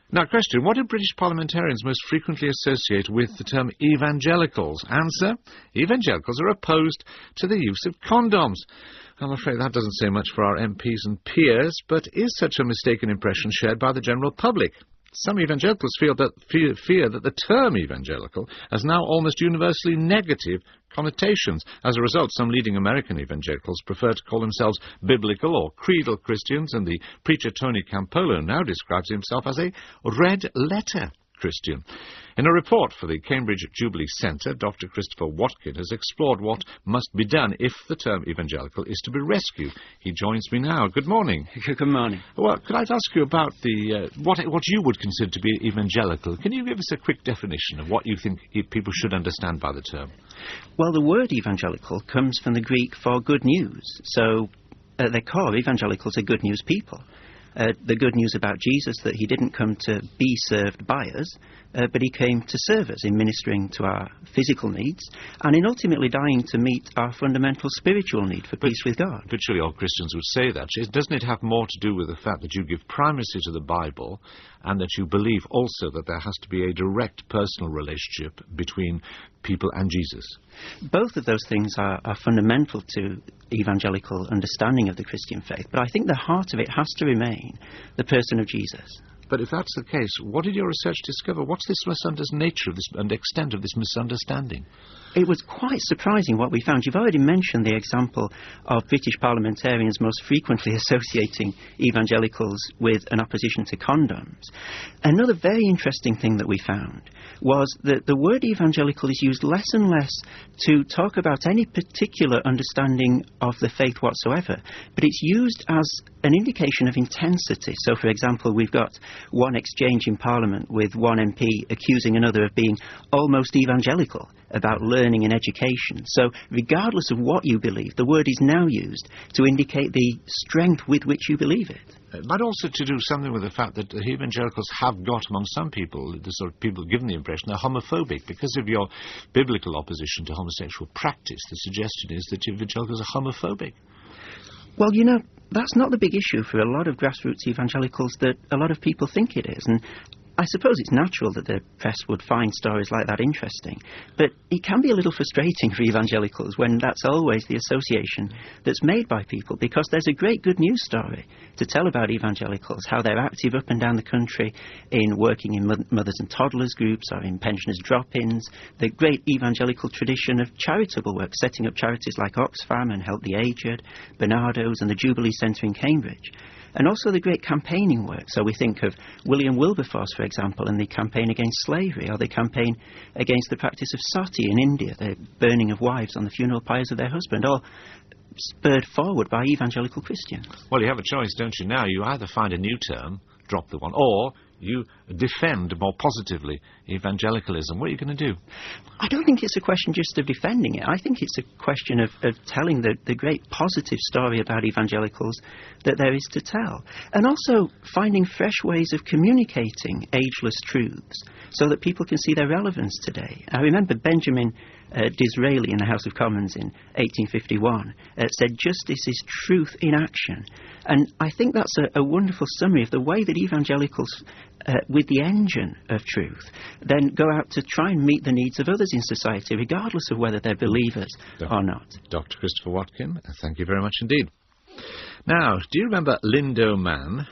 Now, question, what do British parliamentarians most frequently associate with the term evangelicals? Answer, evangelicals are opposed to the use of condoms. I'm afraid that doesn't say much for our MPs and peers, but is such a mistaken impression shared by the general public? Some evangelicals fear that the term evangelical has now almost universally negative connotations. As a result, some leading American evangelicals prefer to call themselves biblical or creedal Christians, and the preacher Tony Campolo now describes himself as a red-letter Christian. In a report for the Cambridge Jubilee Centre, Dr. Christopher Watkin has explored what must be done if the term evangelical is to be rescued. He joins me now. Good morning. Good morning. Well, could I ask you about the what you would consider to be evangelical? Can you give us a quick definition of what you think people should understand by the term? Well, the word evangelical comes from the Greek for good news. So, at their core, evangelicals are good news people. The good news about Jesus, that he didn't come to be served by us, but he came to serve us in ministering to our physical needs and in ultimately dying to meet our fundamental spiritual need for peace with God. But surely all Christians would say that. Doesn't it have more to do with the fact that you give primacy to the Bible and that you believe also that there has to be a direct personal relationship between people and Jesus? Both of those things are fundamental to evangelical understanding of the Christian faith, but I think the heart of it has to remain the person of Jesus. But if that's the case, what did your research discover? What's this nature of this and extent of this misunderstanding? It was quite surprising what we found. You've already mentioned the example of British parliamentarians most frequently associating evangelicals with an opposition to condoms. Another very interesting thing that we found was that the word evangelical is used less and less to talk about any particular understanding of the faith whatsoever, but it's used as an indication of intensity. So, for example, we've got one exchange in Parliament with one MP accusing another of being almost evangelical about learning and education. So, regardless of what you believe, the word is now used to indicate the strength with which you believe it. It might also to do something with the fact that the evangelicals have got among some people, the sort of people given the impression they're homophobic. Because of your biblical opposition to homosexual practice, the suggestion is that evangelicals are homophobic. Well, you know, that's not the big issue for a lot of grassroots evangelicals that a lot of people think it is. And I suppose it's natural that the press would find stories like that interesting, but it can be a little frustrating for evangelicals when that's always the association that's made by people, because there's a great good news story to tell about evangelicals, how they're active up and down the country in working in mothers and toddlers groups or in pensioners' drop-ins, the great evangelical tradition of charitable work, setting up charities like Oxfam and Help the Aged, Bernardo's and the Jubilee Centre in Cambridge. And also the great campaigning work. So we think of William Wilberforce, for example, and the campaign against slavery, or the campaign against the practice of sati in India, the burning of wives on the funeral pyres of their husband, all spurred forward by evangelical Christians. Well, you have a choice, don't you, now? You either find a new term, drop the one, or you defend more positively evangelicalism. What are you going to do? I don't think it's a question just of defending it. I think it's a question of telling the great positive story about evangelicals that there is to tell. And also finding fresh ways of communicating ageless truths so that people can see their relevance today. I remember Benjamin Disraeli in the House of Commons in 1851 said, "Justice is truth in action." And I think that's a wonderful summary of the way that evangelicals, with the engine of truth, then go out to try and meet the needs of others in society, regardless of whether they're believers or not. Dr. Christopher Watkin, thank you very much indeed. Now, do you remember Lindo Mann?